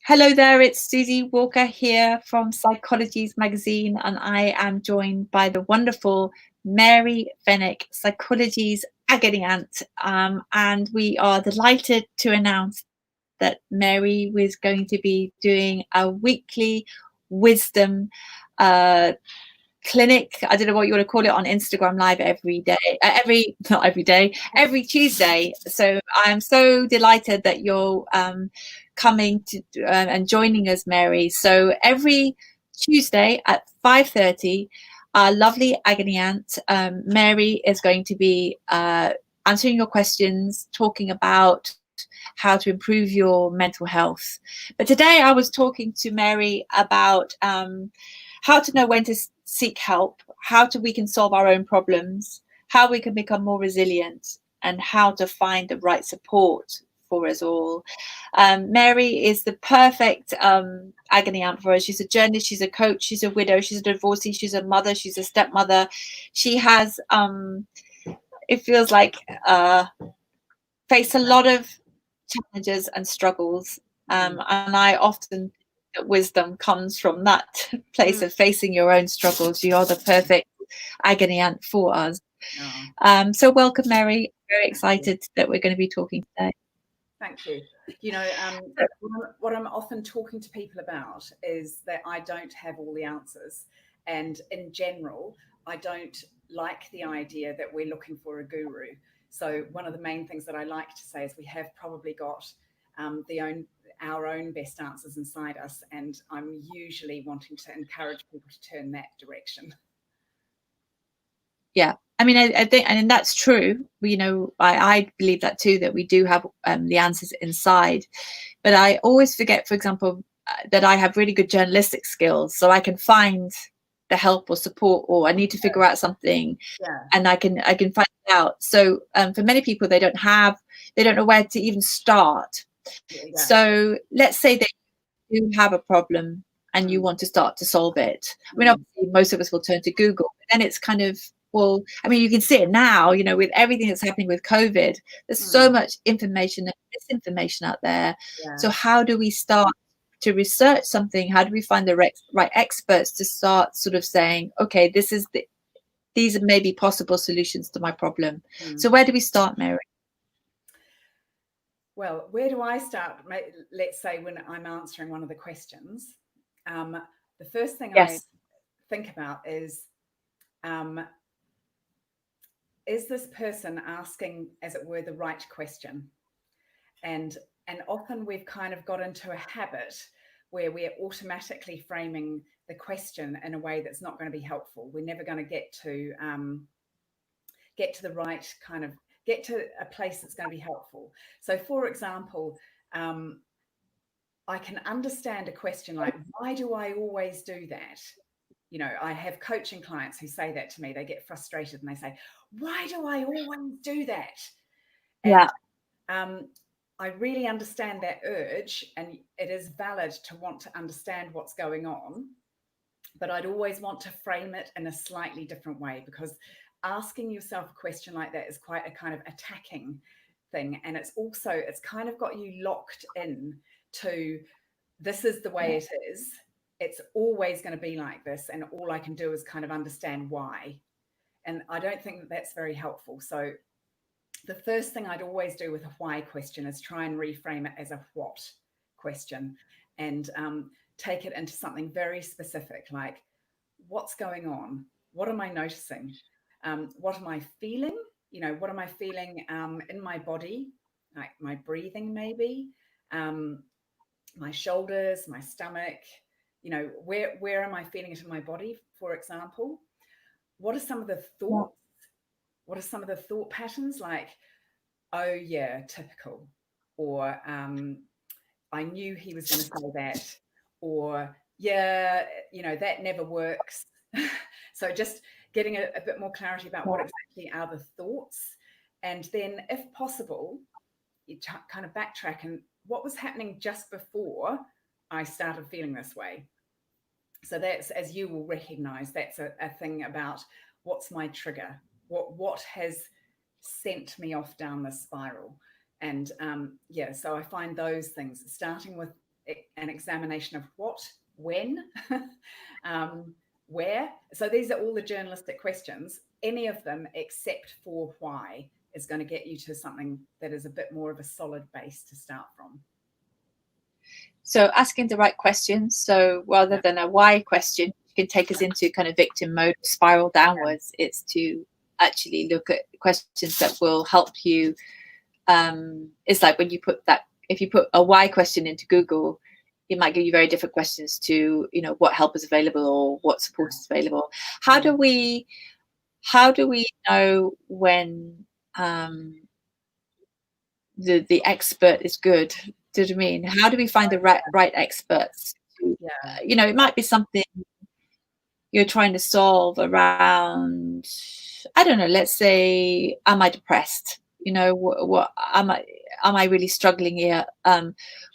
Hello there, it's Susie Walker here from Psychologies magazine, and I am joined by the wonderful Mary Fenwick, Psychologies Agony Aunt, and we are delighted to announce that Mary was going to be doing a weekly wisdom clinic. I don't know what you want to call it, on Instagram Live every day, not every day, every Tuesday. So I'm so delighted that you're coming to and joining us, Mary. So every Tuesday at 5:30, our lovely Agony Aunt Mary is going to be answering your questions, talking about how to improve your mental health. But today I was talking to Mary about how to know when to seek help, we can solve our own problems, how we can become more resilient, and how to find the right support for us all. Mary is the perfect agony aunt for us. She's a journalist, she's a coach, she's a widow, she's a divorcee, she's a mother, she's a stepmother. She has, it feels like, faced a lot of challenges and struggles. And I often that wisdom comes from that place of facing your own struggles. You're the perfect agony aunt for us. So welcome, Mary. Very excited that we're going to be talking today. Thank you. You know, what I'm often talking to people about is that I don't have all the answers. And in general, I don't like the idea that we're looking for a guru. So one of the main things that I like to say is we have probably got our own best answers inside us. And I'm usually wanting to encourage people to turn that direction. Yeah. I mean, I think, and that's true. You know, I believe that too, that we do have the answers inside. But I always forget, for example, that I have really good journalistic skills, so I can find the help or support, or I need to figure out something, and I can find it out. So for many people, they don't know where to even start. So let's say that you have a problem and you want to start to solve it. I mean, obviously, most of us will turn to Google, but then it's kind of, well, I mean, you can see it now, you know, with everything that's happening with COVID, there's so much information and misinformation out there. So how do we start to research something? How do we find the right experts to start sort of saying, okay, these are maybe possible solutions to my problem? So where do we start, Mary? Well, where do I start? Let's say when I'm answering one of the questions, the first thing I think about is this person asking, as it were, the right question? And often we've kind of got into a habit where we're automatically framing the question in a way that's not going to be helpful. We're never going to get to the right kind of, get to a place that's going to be helpful. So, for example, I can understand a question like, why do I always do that? You know, I have coaching clients who say that to me. They get frustrated and they say, why do I always do that? And I really understand that urge, and it is valid to want to understand what's going on, but I'd always want to frame it in a slightly different way, because asking yourself a question like that is quite a kind of attacking thing. And it's kind of got you locked in to, this is the way it is. It's always going to be like this. And all I can do is kind of understand why. And I don't think that that's very helpful. So the first thing I'd always do with a why question is try and reframe it as a what question, and take it into something very specific, like, what's going on? What am I noticing? What am I feeling? You know, what am I feeling in my body? Like my breathing, maybe, my shoulders, my stomach. You know, where am I feeling it in my body, for example? What are some of the thoughts? What are some of the thought patterns? Like, oh yeah, typical. Or I knew he was going to say that. Or yeah, you know, that never works. So just getting a bit more clarity about what exactly are the thoughts. And then if possible, you kind of backtrack and what was happening just before I started feeling this way. So that's, as you will recognize, that's a thing about what's my trigger? What has sent me off down this spiral? And so I find those things, starting with an examination of what, when, where. So these are all the journalistic questions. Any of them except for why is going to get you to something that is a bit more of a solid base to start from. So asking the right questions. So rather than a why question, can take us into kind of victim mode, spiral downwards. It's to actually look at questions that will help you. It's like when you put that, if you put a why question into Google, it might give you very different questions to, what help is available or what support is available. How do we know when the expert is good? Do you mean? How do we find the right experts? It might be something you're trying to solve around, I don't know, let's say, am I depressed? What am I really struggling here?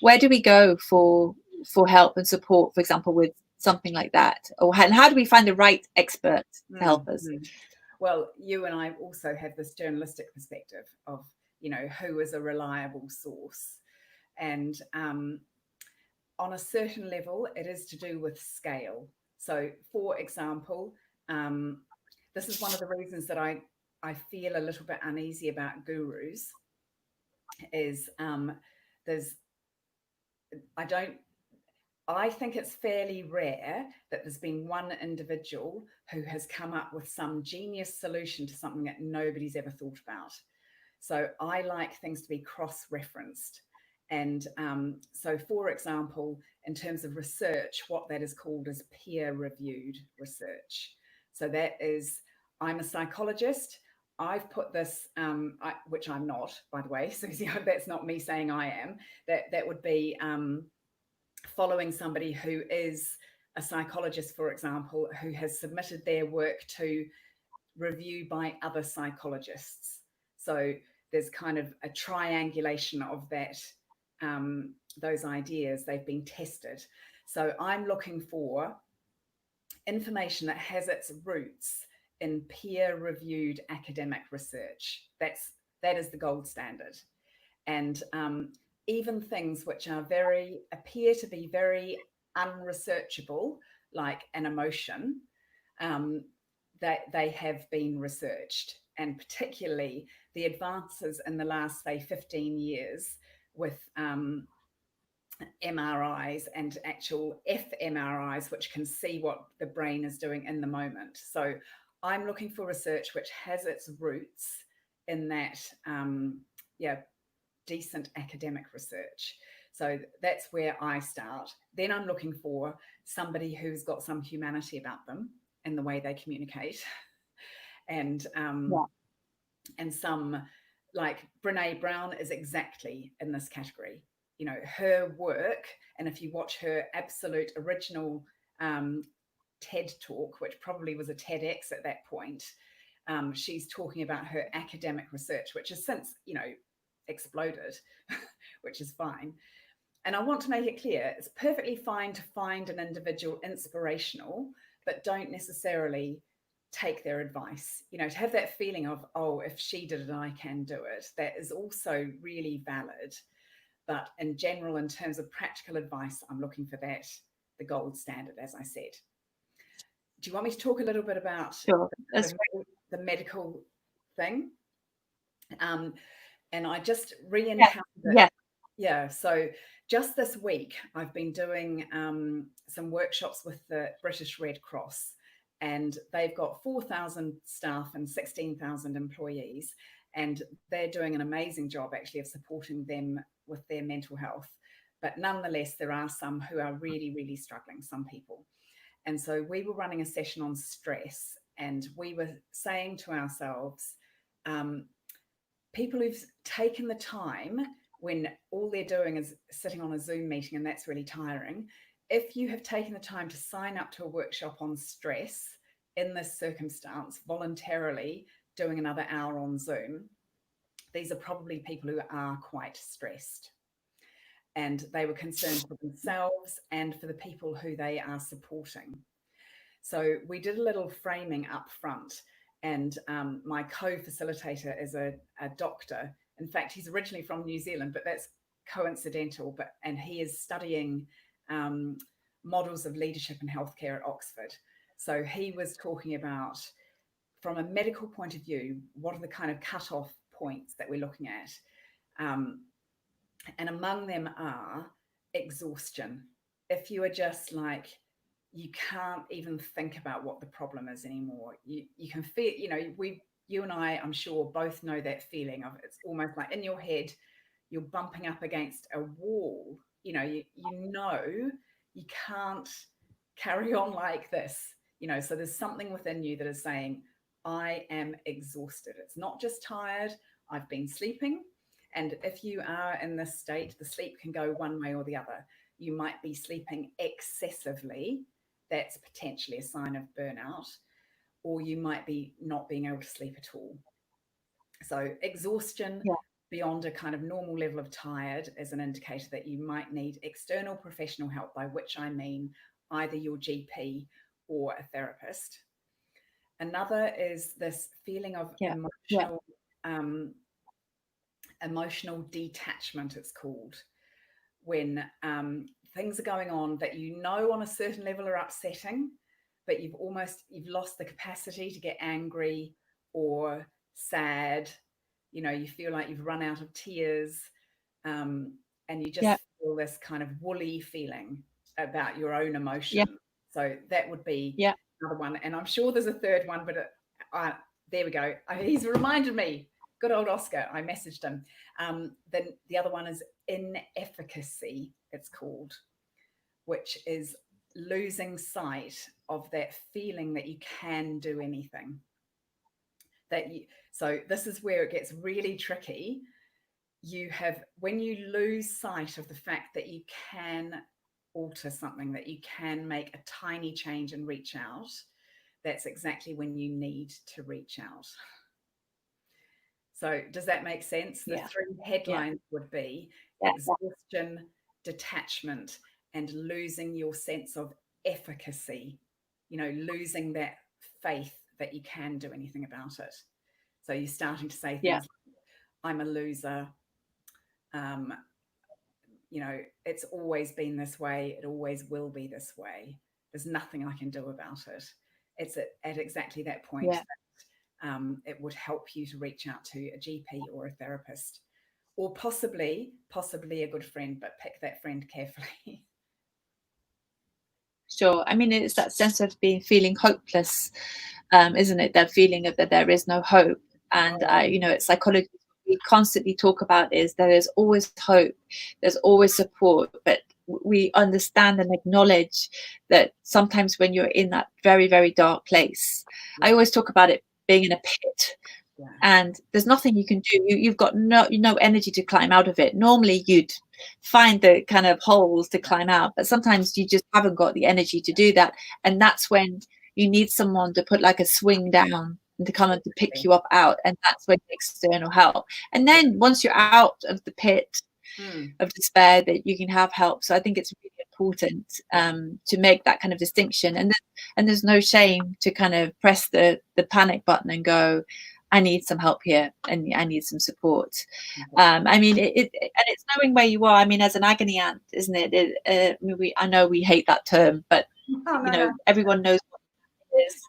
Where do we go for help and support, for example, with something like that? And how do we find the right expert to help us? Well, you and I also have this journalistic perspective of, who is a reliable source. And on a certain level, it is to do with scale. So, for example, this is one of the reasons that I feel a little bit uneasy about gurus is I think it's fairly rare that there's been one individual who has come up with some genius solution to something that nobody's ever thought about. So I like things to be cross-referenced. And so, for example, in terms of research, what that is called is peer-reviewed research. So that is, I'm a psychologist. I've put this, which I'm not, by the way, Susie, that's not me saying I am. That would be following somebody who is a psychologist, for example, who has submitted their work to review by other psychologists. So there's kind of a triangulation of that, those ideas, they've been tested. So I'm looking for information that has its roots in peer-reviewed academic research. That is the gold standard. And even things which are appear to be very unresearchable, like an emotion, that they have been researched. And particularly the advances in the last, say, 15 years with MRIs and actual fMRIs, which can see what the brain is doing in the moment. So I'm looking for research which has its roots in that, decent academic research. So that's where I start. Then I'm looking for somebody who's got some humanity about them in the way they communicate. And some, like Brene Brown is exactly in this category. Her work, and if you watch her absolute original TED talk, which probably was a TEDx at that point, she's talking about her academic research, which has since, exploded, which is fine. And I want to make it clear, it's perfectly fine to find an individual inspirational, but don't necessarily take their advice. To have that feeling of, oh, if she did it, I can do it. That is also really valid. But in general, in terms of practical advice, I'm looking for that, the gold standard, as I said. Do you want me to talk a little bit about the medical thing? And I just re-encountered it. Yeah. So just this week, I've been doing some workshops with the British Red Cross, and they've got 4,000 staff and 16,000 employees, and they're doing an amazing job actually of supporting them with their mental health. But nonetheless, there are some who are really, really struggling, some people. And so we were running a session on stress, and we were saying to ourselves, people who've taken the time when all they're doing is sitting on a Zoom meeting, and that's really tiring. If you have taken the time to sign up to a workshop on stress in this circumstance, voluntarily doing another hour on Zoom, these are probably people who are quite stressed. And they were concerned for themselves and for the people who they are supporting. So we did a little framing up front. And my co-facilitator is a doctor, In fact, he's originally from New Zealand, but that's coincidental. And he is studying models of leadership in healthcare at Oxford. So he was talking about, from a medical point of view, what are the kind of cut-off points that we're looking at? And among them are exhaustion. If you are just like, you can't even think about what the problem is anymore. You can feel, you and I, I'm sure, both know that feeling of, it's almost like in your head, you're bumping up against a wall. You know you can't carry on like this. So there's something within you that is saying, I am exhausted. It's not just tired. I've been sleeping. And if you are in this state, the sleep can go one way or the other. You might be sleeping excessively. That's potentially a sign of burnout. Or you might be not being able to sleep at all. So exhaustion beyond a kind of normal level of tired is an indicator that you might need external professional help, by which I mean either your GP or a therapist. Another is this feeling of emotional detachment, it's called, when things are going on that on a certain level are upsetting, but you've lost the capacity to get angry or sad. You feel like you've run out of tears, and you just feel this kind of woolly feeling about your own emotion. So that would be another one. And I'm sure there's a third one, but there we go. He's reminded me. Good old Oscar. I messaged him. Then the other one is inefficacy, it's called, which is losing sight of that feeling that you can do anything. So this is where it gets really tricky. When you lose sight of the fact that you can alter something, that you can make a tiny change and reach out, that's exactly when you need to reach out. So does that make sense? The three headlines would be exhaustion, detachment, and losing your sense of efficacy, losing that faith that you can do anything about it. So you're starting to say things like, I'm a loser. It's always been this way. It always will be this way. There's nothing I can do about it. It's at exactly that point that it would help you to reach out to a GP or a therapist, or possibly a good friend, but pick that friend carefully. Sure. I mean, it's that sense of feeling hopeless, isn't it? That feeling of that there is no hope. And, it's psychology we constantly talk about is there is always hope, there's always support, but we understand and acknowledge that sometimes when you're in that very, very dark place, I always talk about it being in a pit. And there's nothing you can do. You've got no energy to climb out of it. Normally you'd find the kind of holes to climb out, but sometimes you just haven't got the energy to do that. And that's when you need someone to put like a swing down and to kind of to pick you up out. And that's when external help. And then once you're out of the pit of despair, that you can have help. So I think it's really important to make that kind of distinction. And there's no shame to kind of press the panic button and go, I need some help here, and I need some support. I mean, and it's knowing where you are. I mean, as an agony aunt, isn't it? I know we hate that term, but everyone knows what it is.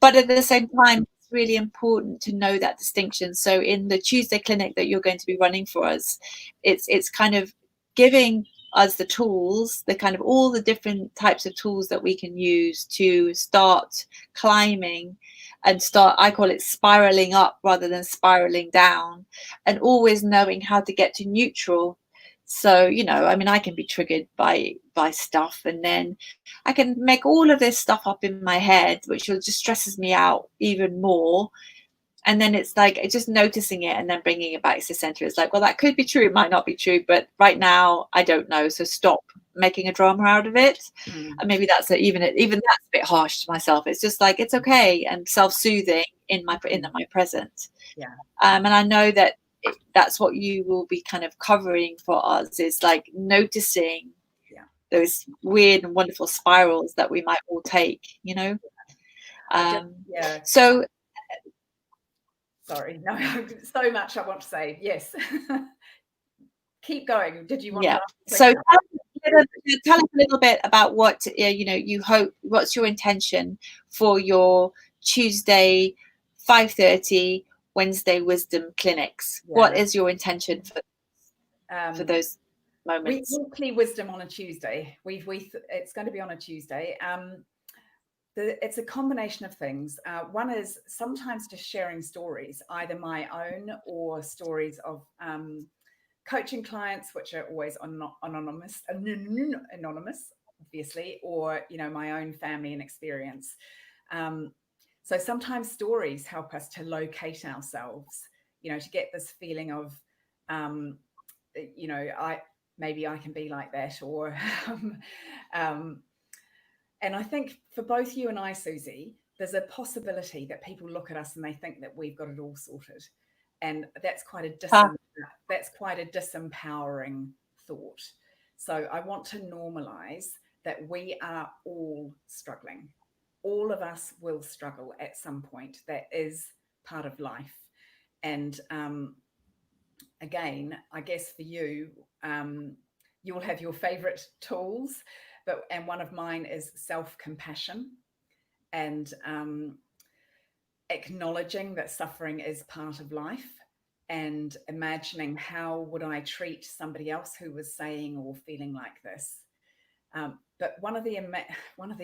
But at the same time, it's really important to know that distinction. So in the Tuesday clinic that you're going to be running for us, it's kind of giving us the tools, the kind of all the different types of tools that we can use to start climbing and I call it spiraling up rather than spiraling down, and always knowing how to get to neutral. So, I mean, I can be triggered by stuff, and then I can make all of this stuff up in my head, which just stresses me out even more. And then it's like just noticing it and then bringing it back to the center. It's like, well, that could be true. It might not be true. But right now, I don't know. So stop making a drama out of it. And maybe that's even that's a bit harsh to myself. It's just like, it's okay, and self-soothing in my present. And I know that that's what you will be kind of covering for us, is like noticing those weird and wonderful spirals that we might all take, So Sorry, no, so much I want to say. Yes. Keep going. Did you want to Yeah. ask a So question? tell us a little bit about what you hope. What's your intention for your Tuesday 5:30 Wednesday wisdom clinics? What Yeah. is your intention for those moments? Weekly wisdom on a Tuesday. It's going to be on a Tuesday. It's a combination of things. One is sometimes just sharing stories, either my own or stories of coaching clients, which are always anonymous, obviously, or my own family and experience. So sometimes stories help us to locate ourselves, to get this feeling of, maybe I can be like that, or and I think for both you and I, Susie, there's a possibility that people look at us and they think that we've got it all sorted, and that's quite a disempowering thought. So I want to normalize that we are all struggling. All of us will struggle at some point. That is part of life. And again, I guess for you, you'll have your favorite tools, and one of mine is self-compassion, and acknowledging that suffering is part of life, and imagining how would I treat somebody else who was saying or feeling like this. But one of the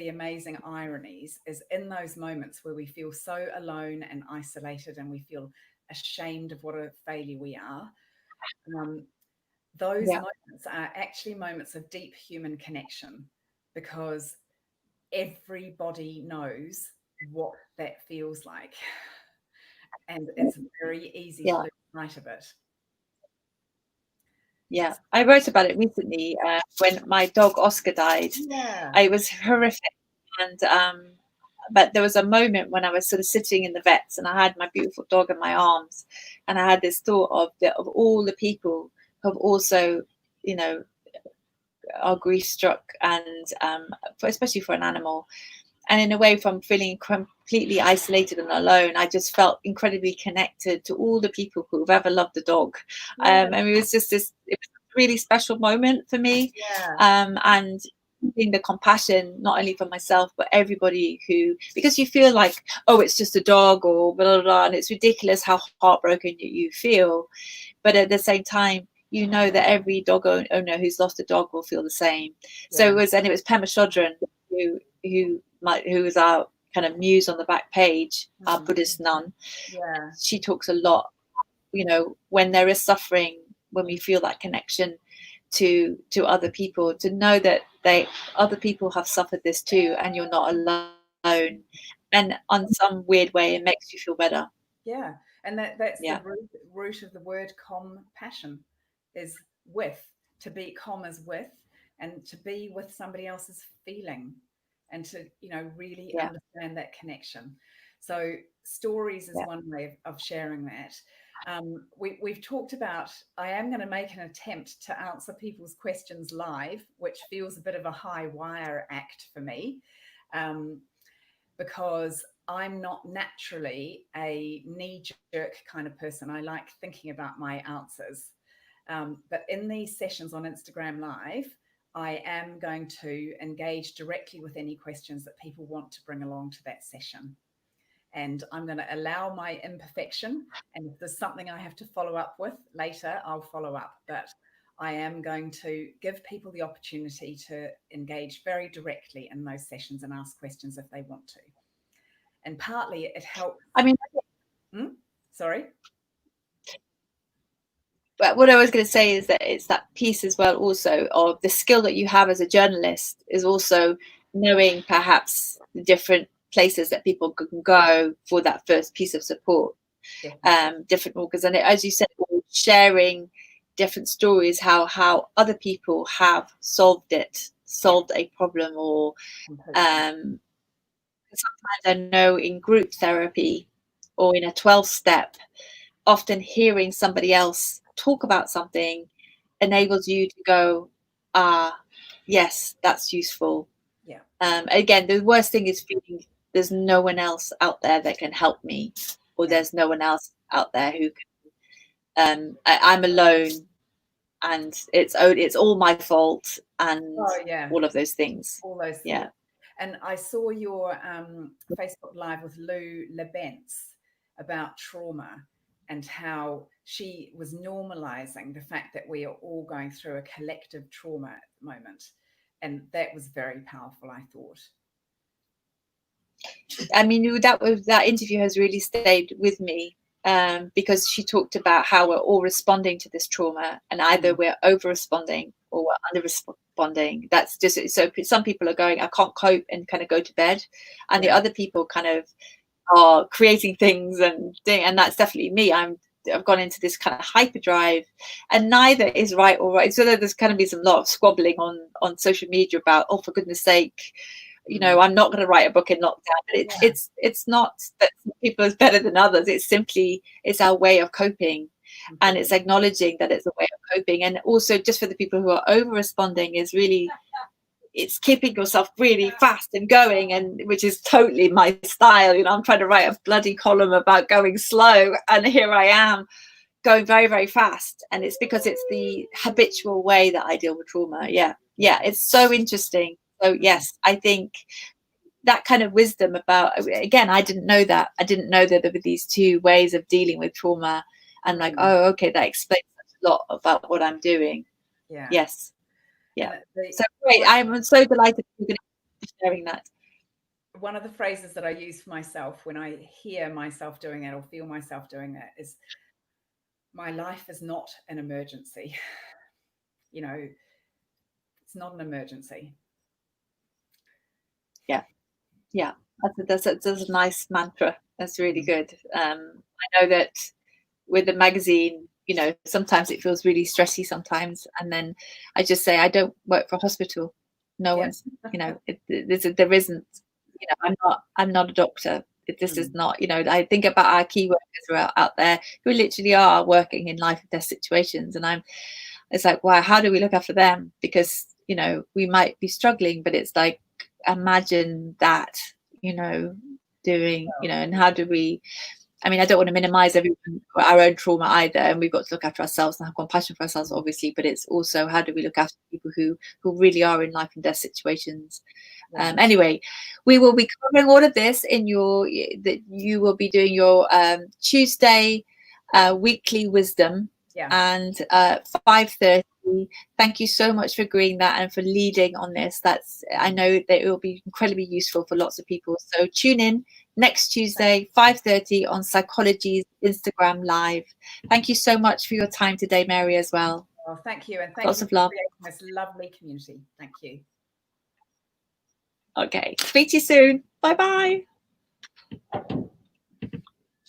amazing ironies is in those moments where we feel so alone and isolated, and we feel ashamed of what a failure we are. Those moments are actually moments of deep human connection, because everybody knows what that feels like, and it's very easy to lose sight of it. Yeah, I wrote about it recently when my dog Oscar died. Yeah. It was horrific, and but there was a moment when I was sort of sitting in the vets, and I had my beautiful dog in my arms, and I had this thought of all the people who have also, are grief struck, and especially for an animal. And in a way, from feeling completely isolated and alone, I just felt incredibly connected to all the people who've ever loved a dog. And it was just it was a really special moment for me. And feeling the compassion, not only for myself, but everybody because you feel like, oh, it's just a dog, or blah, blah, blah, and it's ridiculous how heartbroken you feel. But at the same time, that every dog owner who's lost a dog will feel the same. So it was Pema Chodron who was our kind of muse on the back page, our Buddhist nun. She talks a lot, when there is suffering, when we feel that connection to other people, to know that other people have suffered this too, and you're not alone. And on some weird way, it makes you feel better. Yeah, and that's the root of the word compassion, is with. To be calm is with, and to be with somebody else's feeling, and to really understand that connection. So stories is one way of sharing that. We've talked about, I am going to make an attempt to answer people's questions live, which feels a bit of a high wire act for me, because I'm not naturally a knee-jerk kind of person. I like thinking about my answers. But in these sessions on Instagram Live, I am going to engage directly with any questions that people want to bring along to that session. And I'm going to allow my imperfection. And if there's something I have to follow up with later, I'll follow up. But I am going to give people the opportunity to engage very directly in those sessions and ask questions if they want to. And partly it helps. I mean, sorry? But what I was going to say is that it's that piece as well, also, of the skill that you have as a journalist, is also knowing perhaps the different places that people can go for that first piece of support. Different organs, and as you said, sharing different stories, how other people have solved a problem, or sometimes I know in group therapy or in a 12-step, often hearing somebody else talk about something enables you to go, yes, that's useful. Again, the worst thing is feeling there's no one else out there that can help me, or there's no one else out there who can, I'm alone and it's all my fault and all of those things. All those things. Yeah. And I saw your Facebook Live with Lou Lebentz about trauma and how she was normalizing the fact that we are all going through a collective trauma at the moment. And that was very powerful, I thought. I mean, that interview has really stayed with me, because she talked about how we're all responding to this trauma, and either we're over responding or we're under responding. That's just, so some people are going, I can't cope, and kind of go to bed, and the other people kind of are creating things and that's definitely me. I've gone into this kind of hyperdrive, and neither is right or right. So there's kind of been some lot of squabbling on social media about, oh, for goodness sake, you know, I'm not going to write a book in lockdown. But it's not that people are better than others. It's simply, it's our way of coping, and it's acknowledging that it's a way of coping. And also, just for the people who are over responding, is really, it's keeping yourself really fast and going, and which is totally my style. You know, I'm trying to write a bloody column about going slow, and here I am going very, very fast. And it's because it's the habitual way that I deal with trauma. Yeah, it's so interesting. So yes, I think that kind of wisdom about, again, I didn't know that there were these two ways of dealing with trauma, and like, oh, okay, that explains a lot about what I'm doing. Yes. Yeah. So great. I'm so delighted you're going to be sharing that. One of the phrases that I use for myself when I hear myself doing that or feel myself doing that is, my life is not an emergency. You know, it's not an emergency. Yeah. That's a nice mantra. That's really good. I know that with the magazine, you know, sometimes it feels really stressy sometimes, and then I just say, I don't work for a hospital. No one's, you know, there isn't, you know, I'm not a doctor. This is not, you know, I think about our key workers who are out there who literally are working in life and death situations, and it's like, wow, how do we look after them? Because, you know, we might be struggling, but it's like, imagine that, you know, doing, you know, and how do we, I mean, I don't want to minimize our own trauma either, and we've got to look after ourselves and have compassion for ourselves, obviously, but it's also, how do we look after people who really are in life and death situations. Anyway, we will be covering all of this in that you will be doing your Tuesday weekly wisdom, and 5:30. Thank you so much for agreeing that and for leading on this. I know that it will be incredibly useful for lots of people. So tune in next Tuesday, 5:30 on Psychologies Instagram Live. Thank you so much for your time today, Mary, as well. Well, thank you, and thank lots you of love. For this lovely community. Thank you. Okay, speak to you soon. Bye bye.